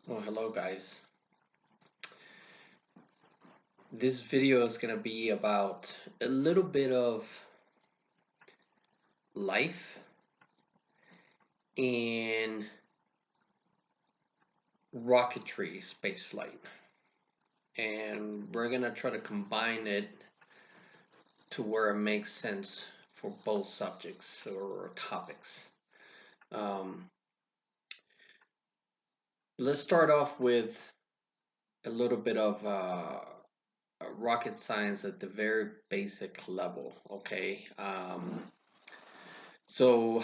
Oh, hello guys. This video is going to be about a little bit of life in rocketry spaceflight. And we're going to try to combine it to where it makes sense for both subjects or topics. Um, let's start off with a little bit of rocket science at the very basic level, okay? So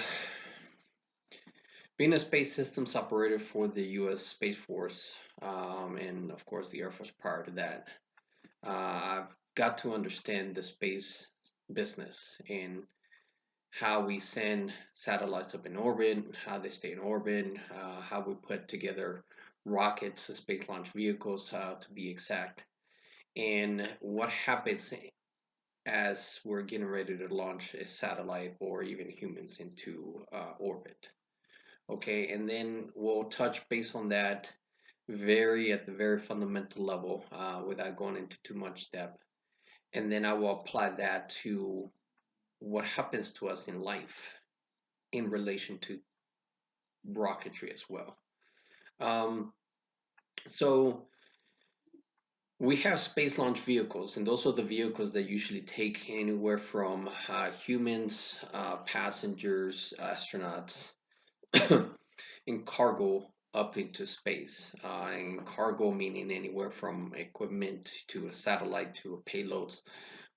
being a space systems operator for the U.S. Space Force, and of course the Air Force prior to that, I've got to understand the space business and how we send satellites up in orbit, how they stay in orbit, how we put together rockets, space launch vehicles, to be exact, and what happens as we're getting ready to launch a satellite or even humans into orbit. Okay, and then we'll touch base on that very at the very fundamental level without going into too much depth. And then I will apply that to what happens to us in life in relation to rocketry as well. Um, so we have space launch vehicles, and those are the vehicles that usually take anywhere from humans, passengers, astronauts, in cargo up into space. And cargo meaning anywhere from equipment to a satellite to a payloads,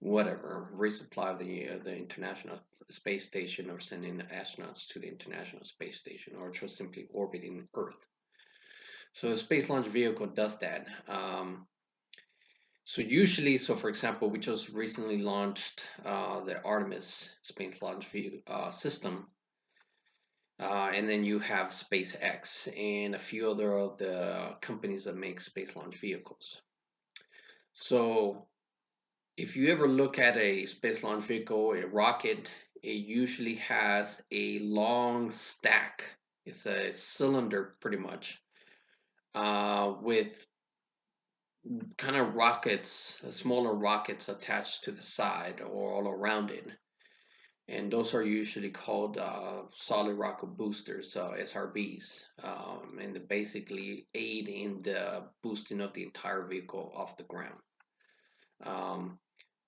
whatever. Resupply of the International Space Station or sending astronauts to the International Space Station or just simply orbiting Earth. So the space launch vehicle does that. So usually, so for example, we just recently launched the Artemis space launch system, and then you have SpaceX and a few other of the companies that make space launch vehicles. So if you ever look at a space launch vehicle, a rocket, it usually has a long stack. It's a cylinder pretty much, with kind of rockets, smaller rockets attached to the side or all around it. And those are usually called solid rocket boosters, SRBs, and they basically aid in the boosting of the entire vehicle off the ground. Um,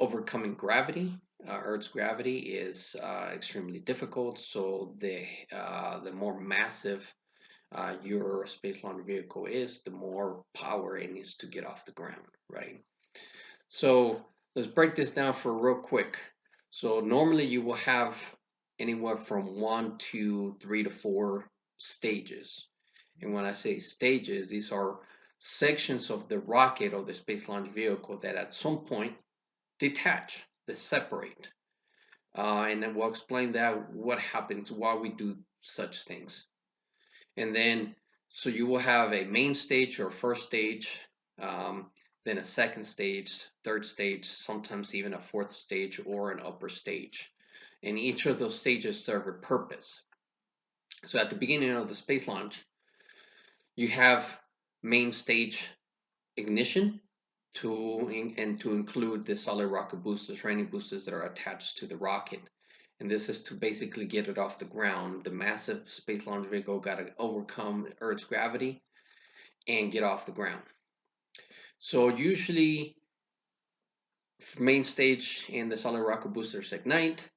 Overcoming gravity, Earth's gravity, is extremely difficult. So the more massive your space launch vehicle is, the more power it needs to get off the ground, right? So let's break this down for real quick. So normally you will have anywhere from 1 to 3 to 4 stages. And when I say stages, these are sections of the rocket or the space launch vehicle that at some point detach, they separate. And then we'll explain that what happens, why we do such things. And then, so you will have a main stage or first stage, um, then a second stage, third stage, sometimes even a fourth stage or an upper stage. And each of those stages serve a purpose. So at the beginning of the space launch, you have main stage ignition and to include the solid rocket boosters, training boosters that are attached to the rocket. And this is to basically get it off the ground. The massive space launch vehicle got to overcome Earth's gravity and get off the ground. So usually main stage and the solid rocket boosters ignite,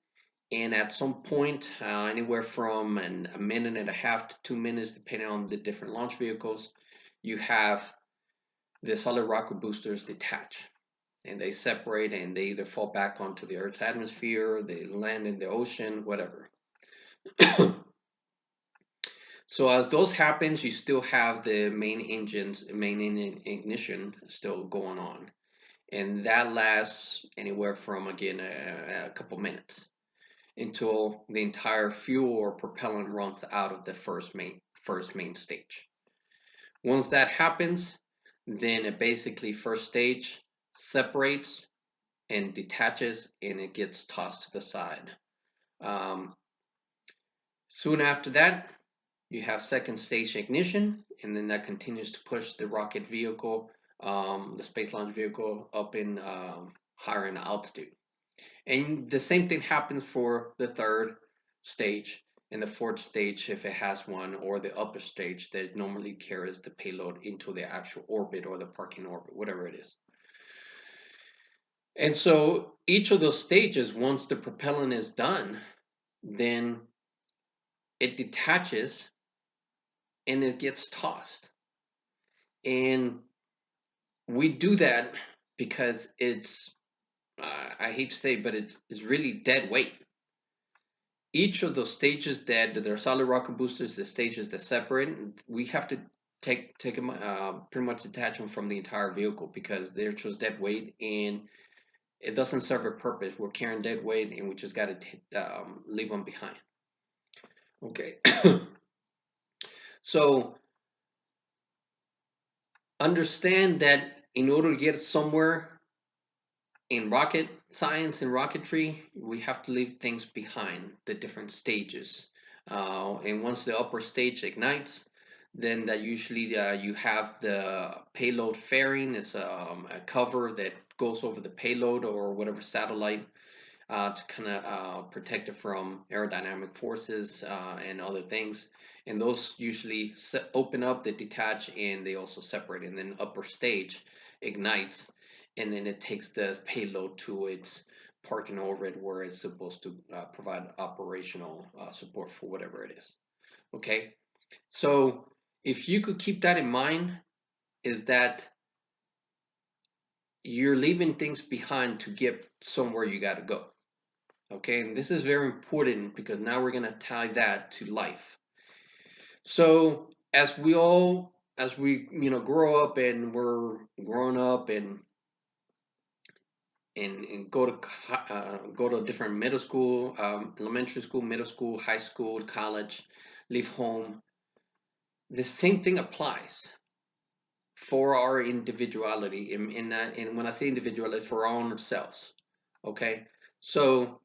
and at some point, anywhere from a minute and a half to 2 minutes, depending on the different launch vehicles, you have the solid rocket boosters detach. And they separate and they either fall back onto the Earth's atmosphere, they land in the ocean, whatever. So as those happens, you still have the main ignition still going on. And that lasts anywhere from, again, a couple minutes until the entire fuel or propellant runs out of the first main stage. Once that happens, then it basically first stage separates and detaches and it gets tossed to the side. Um, Soon after that, You have second stage ignition, and then that continues to push the rocket vehicle, the space launch vehicle, up in higher in altitude. And the same thing happens for the third stage and the fourth stage, if it has one, or the upper stage that normally carries the payload into the actual orbit or the parking orbit, whatever it is. And so each of those stages, once the propellant is done, then it detaches and it gets tossed. And we do that because I hate to say, but it's really dead weight. Each of those stages that there are solid rocket boosters, the stages that separate, we have to take them, pretty much detach them from the entire vehicle because they're just dead weight and it doesn't serve a purpose. We're carrying dead weight and we just got to leave them behind. Okay. So understand that in order to get somewhere in rocket science and rocketry, we have to leave things behind, the different stages. And once the upper stage ignites, then that usually you have the payload fairing is a cover that goes over the payload or whatever satellite to kind of protect it from aerodynamic forces and other things. And those usually open up, they detach, and they also separate. And then upper stage ignites, and then it takes the payload to its parking orbit where it's supposed to provide operational support for whatever it is. Okay, so if you could keep that in mind, is that you're leaving things behind to get somewhere you got to go. Okay, and this is very important because now we're going to tie that to life. So as we grow up and we're growing up and go to different middle school, elementary school, middle school, high school, college, leave home, the same thing applies for our individuality. And when I say individuality, for our own selves. Okay, so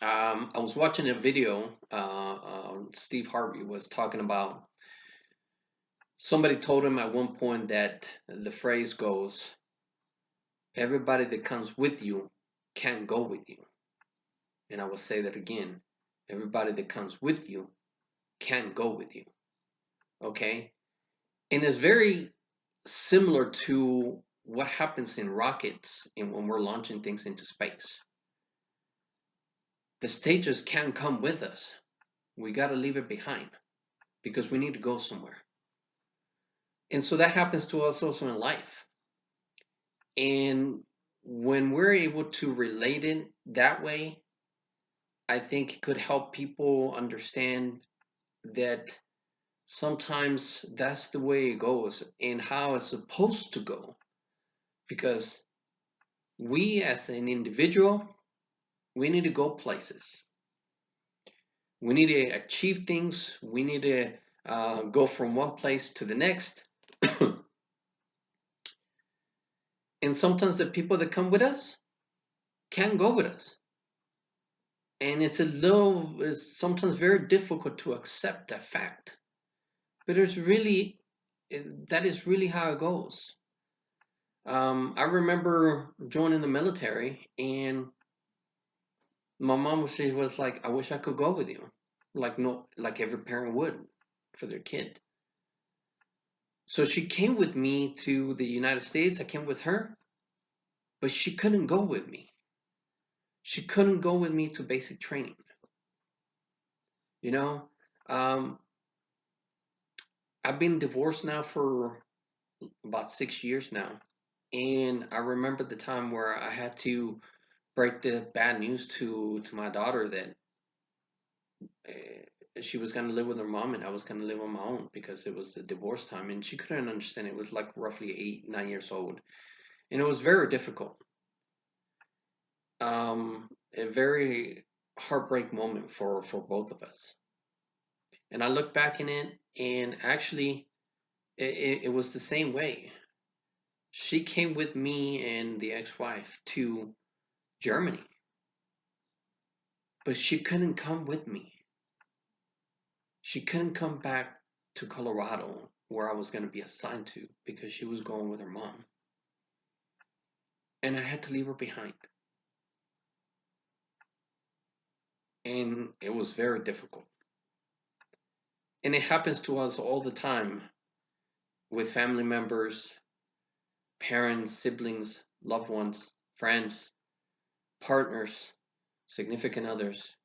I was watching a video. Steve Harvey was talking about somebody told him at one point that the phrase goes, everybody that comes with you can't go with you. And I will say that again, everybody that comes with you can't go with you. Okay? And it's very similar to what happens in rockets and when we're launching things into space. The stages can't come with us. We got to leave it behind because we need to go somewhere. And so that happens to us also in life. And when we're able to relate it that way, I think it could help people understand that sometimes that's the way it goes and how it's supposed to go. Because we as an individual, we need to go places. We need to achieve things. We need to go from one place to the next. And sometimes the people that come with us can't go with us. And it's sometimes very difficult to accept that fact. But that is really how it goes. I remember joining the military, and my mom was like, "I wish I could go with you," like no, like every parent would for their kid. So she came with me to the United States. I came with her, but she couldn't go with me. She couldn't go with me to basic training. You know, um, I've been divorced now for about 6 years now, and I remember the time where I had to break the bad news to my daughter that she was going to live with her mom and I was going to live on my own because it was the divorce time, and she couldn't understand. It was like roughly 8, 9 years old, and it was very difficult. A very heartbreak moment for both of us. And I look back in it, and actually, it was the same way. She came with me and the ex-wife to Germany, but she couldn't come with me. She couldn't come back to Colorado where I was going to be assigned to because she was going with her mom. And I had to leave her behind. And it was very difficult. And it happens to us all the time with family members, parents, siblings, loved ones, friends, partners, significant others,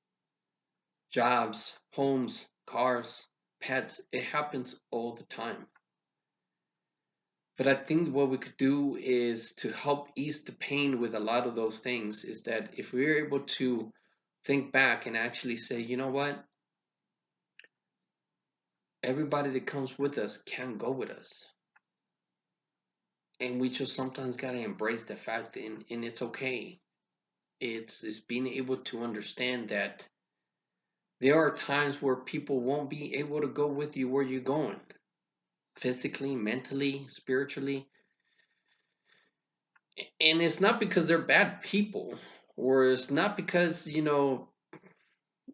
jobs, homes, cars, pets. It happens all the time. But I think what we could do is to help ease the pain with a lot of those things is that if we're able to think back and actually say, you know what? Everybody that comes with us can go with us. And we just sometimes gotta embrace the fact and it's okay. It's being able to understand that there are times where people won't be able to go with you where you're going. Physically, mentally, spiritually. And it's not because they're bad people, or it's not because, you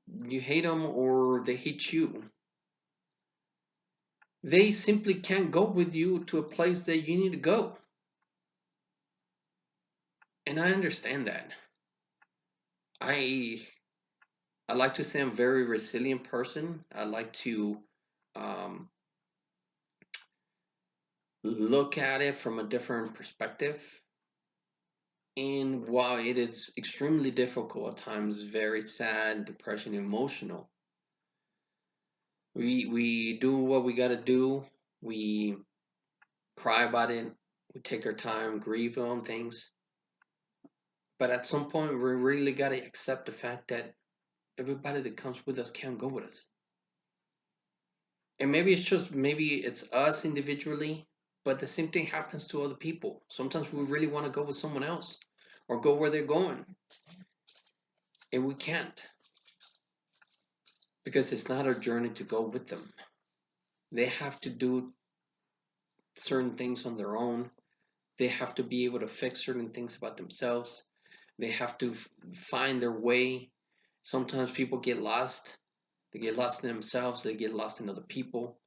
hate them or they hate you. They simply can't go with you to a place that you need to go. And I understand that. I I like to say I'm a very resilient person. I like to um, look at it from a different perspective. And while it is extremely difficult at times, very sad, depression, emotional, we do what we gotta do. We cry about it. We take our time, grieve on things. But at some point, we really gotta accept the fact that everybody that comes with us can't go with us. And maybe it's us individually, but the same thing happens to other people. Sometimes we really want to go with someone else or go where they're going, and we can't because it's not our journey to go with them. They have to do certain things on their own. They have to be able to fix certain things about themselves. They have to find their way. Sometimes people get lost. They get lost in themselves. They get lost in other people.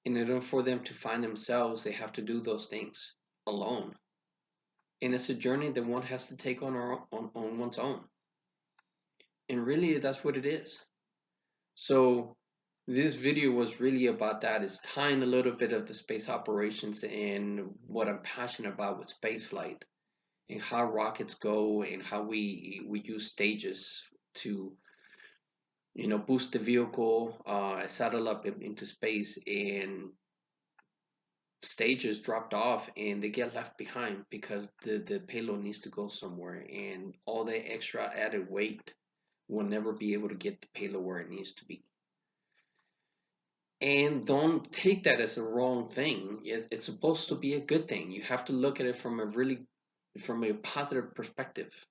In order for them to find themselves, they have to do those things alone. And it's a journey that one has to take on one's own. And really, that's what it is. So this video was really about that. It's tying a little bit of the space operations and what I'm passionate about with spaceflight and how rockets go and how we use stages to boost the vehicle, settle up into space, and stages dropped off and they get left behind because the payload needs to go somewhere and all the extra added weight will never be able to get the payload where it needs to be. And don't take that as a wrong thing. It's supposed to be a good thing. You have to look at it from a positive perspective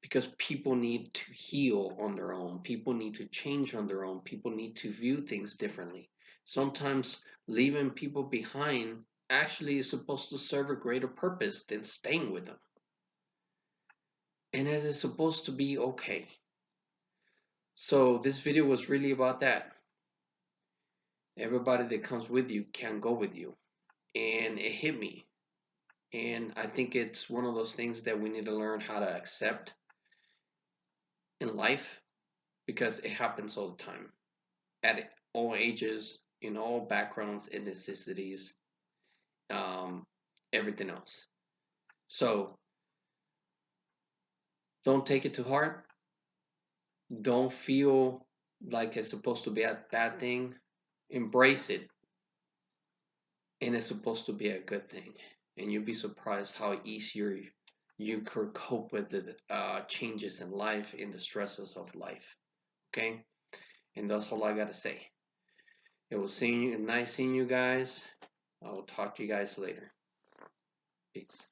because people need to heal on their own. People need to change on their own. People need to view things differently. Sometimes leaving people behind actually is supposed to serve a greater purpose than staying with them. And it is supposed to be okay. So this video was really about that. Everybody that comes with you can go with you. And it hit me. And I think it's one of those things that we need to learn how to accept in life because it happens all the time at all ages, in all backgrounds and necessities, um, everything else. So don't take it to heart. Don't feel like it's supposed to be a bad thing. Embrace it, and it's supposed to be a good thing. And you'll be surprised how easier you could cope with the changes in life, in the stresses of life. Okay, and that's all I gotta say. It was nice seeing you guys. I will talk to you guys later. Peace.